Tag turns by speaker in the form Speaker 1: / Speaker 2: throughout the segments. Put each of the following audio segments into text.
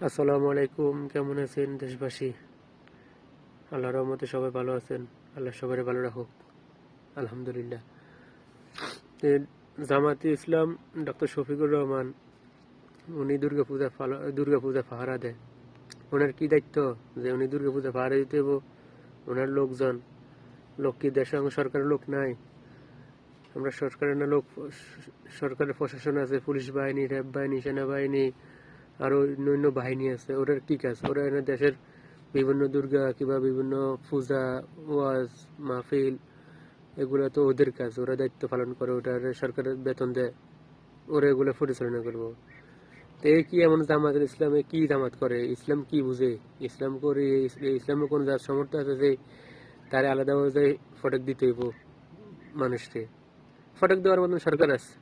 Speaker 1: আসসালামু আলাইকুম। কেমন আছেন দেশবাসী? আল্লাহর রহমতে সবাই ভালো আছেন। আল্লাহ সবাই ভালো রাখুক, আলহামদুলিল্লাহ। এ জামাতে ইসলাম ডক্টর শফিকুর রহমান, উনি দুর্গাপূজা পাহারা দেয়। ওনার কি দায়িত্ব যে উনি দুর্গাপূজা পাহারা দিতে হইব? ওনার লোক কি দেশে সরকারের লোক নাই? আমরা সরকারের না লোক, সরকারের প্রশাসন আছে, পুলিশ বাহিনী, র্যাব বাহিনী, সেনাবাহিনী, আরো অন্যান্য বাহিনী আছে। ওরার কি কাজ? ওরা এনে দেশের বিভিন্ন দুর্গা কিংবা বিভিন্ন পূজা, ওয়াজ মাহফিল, এগুলো তো ওদের কাজ, ওরা দায়িত্ব পালন করে, ওটার সরকারের বেতন দেয়, ওরা এগুলো পরিচালনা করবো। তো এই কি এমন জামাতের ইসলামে কি জামাত করে? ইসলাম কি বুঝে? ইসলাম করে ইসলামে কোন যার সামর্থ্য আছে যে তারে আলাদাভাবে ফটক দিতে হইব মানুষকে? ফটক দেওয়ার মতন সরকার আছে,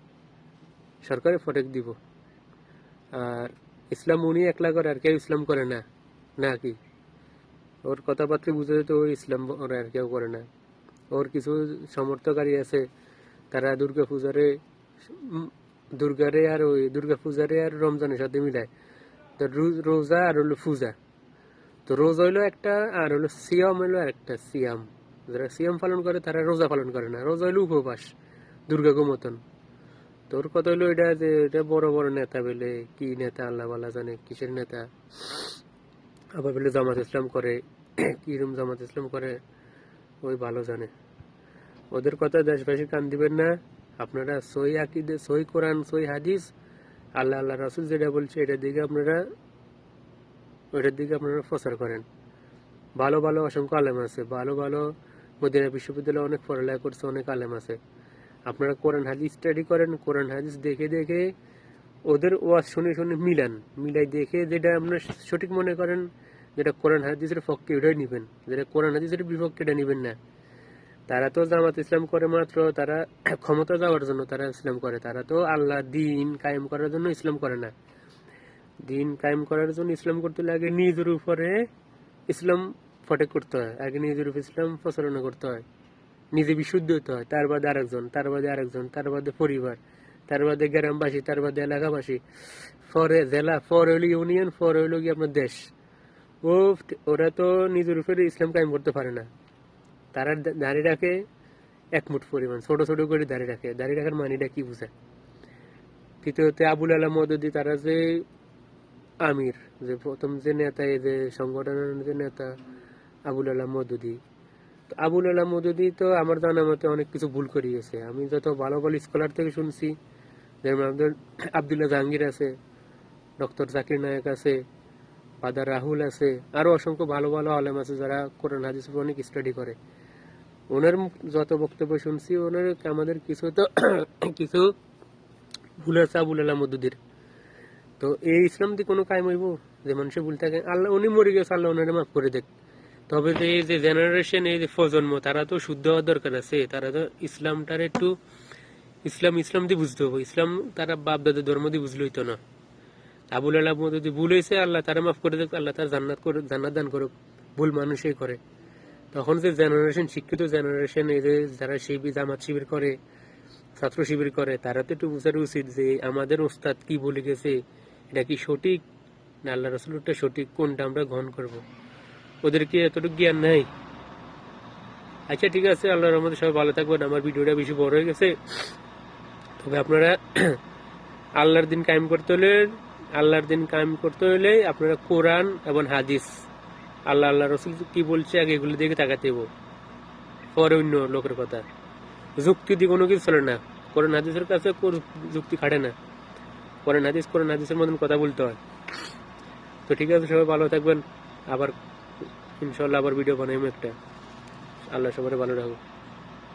Speaker 1: সরকারে ফটক দিব। আর ইসলাম উনি একলা করে, আর কেউ ইসলাম করে না নাকি? ওর কথাবার্তা বুঝে তো ওই ইসলাম ওরা আর কেউ করে না। ওর কিছু সমর্থকারী আছে, তারা দুর্গা পূজারে আর রমজানের সাথে মিলায়। তো রোজা আর হলো পূজা, তো রোজা হইলো একটা, আর হলো সিয়াম হইলো একটা। সিয়াম যারা সিয়াম পালন করে তারা রোজা পালন করে না। রোজা হইলো উপবাস, দুর্গাগো মতন। তোর কথা হইলো এটা যে এটা বড় বড় নেতা বলে, কি নেতা আল্লাহ বালা জানে কিসের নেতা। আবার বলে জামাত ইসলাম করে, কিরম জামাত ইসলাম করে ওই ভালো জানে। ওদের কথা দেশবাসী কান দিবেন না। আপনারা সই আকিদে, সই কোরআন, সই হাদিস, আল্লাহ রাসূল যেটা বলছে ওইটার দিকে আপনারা প্রচার করেন। ভালো ভালো অসংখ্য আলেম আছে, ভালো ভালো মদিনা বিশ্ববিদ্যালয়ে অনেক পড়ালেখা করছে, অনেক আলেম আছে। আপনারা কোরআন হাদিস স্টাডি করেন, কোরআন হাদিস দেখে দেখে ওদের ওয়াজ শুনে শুনে মিলাই দেখে যেটা আপনার সঠিক মনে করেন, যেটা কোরআন হাদিসের পক্ষে ওটাই নিবেন, যেটা কোরআন হাদিসের বিপক্ষে এটা নিবেন না। তারা তো জামাত ইসলাম করে মাত্র তারা ক্ষমতা যাওয়ার জন্য তারা ইসলাম করে। তারা তো আল্লাহ দিন কায়েম করার জন্য ইসলাম করে না। দিন কায়েম করার জন্য ইসলাম করতে হলে আগে নিজের উপরে ইসলাম ফটেক করতে হয়, আগে নিজের উপর ইসলাম প্রচারণা করতে হয়, নিজে বিশুদ্ধ হতে হয়, তার বাদে আরেকজন, তার বাদে আরেকজন, তার বাদে পরিবার, তার বাদে গ্রামবাসী, তার বাদে এলাকাবাসী, পরে জেলা, পরে হইল ইউনিয়ন, পরে হইল কি আপনার দেশ। ও ওরা তো নিজের উপরে ইসলাম কায়েম করতে পারে না। তারা দাঁড়িয়ে রাখে এক মুঠ পরিমাণ, ছোট ছোট করে দাঁড়িয়ে রাখে। দাঁড়িয়ে রাখার মানিটা কি বুঝায়? তৃতীয়তে আবুল আলা মদদি, তারা যে আমির, যে প্রথম যে নেতা, এই যে সংগঠনের যে নেতা আবুল আলা মদদি। আবুল আলা মদদি তো আমার জানা মতে অনেক কিছু ভুল করিয়েছে। আমি যত ভালো ভালো স্কলার থেকে শুনছি, যেমন আমাদের আবদুল্লাহ জাহাঙ্গীর আছে, ডক্টর জাকির নায়ক আছে, ফাদার রাহুল আছে, আরো অসংখ্য ভালো ভালো আলেম আছে যারা কোরআন হাদিস অনেক স্টাডি করে। ওনার যত বক্তব্য শুনছি, ওনার আমাদের কিছু তো কিছু ভুল আছে আবুল আলা মদুদির। তো এই ইসলাম দিয়ে কোনো কায়েম হইব যে মানুষের ভুল থাকে? আল্লাহ উনি মরে গেছে, আল্লাহ ওনারে মাফ করে দেখ। তবে যে এই যে জেনারেশন, এই যে প্রজন্ম, তারা তো শুদ্ধ হওয়ার দরকার আছে। তারা তো ইসলামটার একটু ইসলাম দিয়ে বুঝতে হবে। ইসলাম তারা বাপ দাদের ধর্ম দিয়ে বুঝলে হইতো না। আবুল আলা মদুদি ভুল হয়েছে, আল্লাহ তারা মাফ করে দেখ, আল্লাহ তার জান্নাত দান করুক। ভুল মানুষই করে। তখন যে জেনারেশন, শিক্ষিত জেনারেশন, এই যে যারা জামাত শিবির করে, ছাত্র শিবির করে, তারা তো একটু বোঝার উচিত যে আমাদের ওস্তাদ কি বলে গেছে, এটা কি সঠিক না আল্লাহ রাসূলটা সঠিক, কোনটা আমরা গ্রহণ করব? ওদের কি এতটুকু জ্ঞান নাই? আচ্ছা ঠিক আছে, আল্লাহর রহমতে সবাই ভালো থাকবেন। আমার ভিডিওটা বেশি বড় হয়ে গেছে, তবে আপনারা আল্লাহর দিন কায়েম করতে হলে আপনারা কোরআন এবং হাদিস, আল্লাহ রসুল কি বলছে আগে এগুলো দিকে তাকাতে হবো, পরে অন্য লোকের কথা। যুক্তি দিয়ে কোনো কিছু চলে না। কোরআন হাদিসের কাছে যুক্তি খাটে না। কোরআন হাদিসের মতন কথা বলতে হয়। তো ঠিক আছে, সবাই ভালো থাকবেন। আবার ইনশাল্লাহ আবার ভিডিও বানাইবো একটা। আল্লাহ সবাই ভালো রাখুক।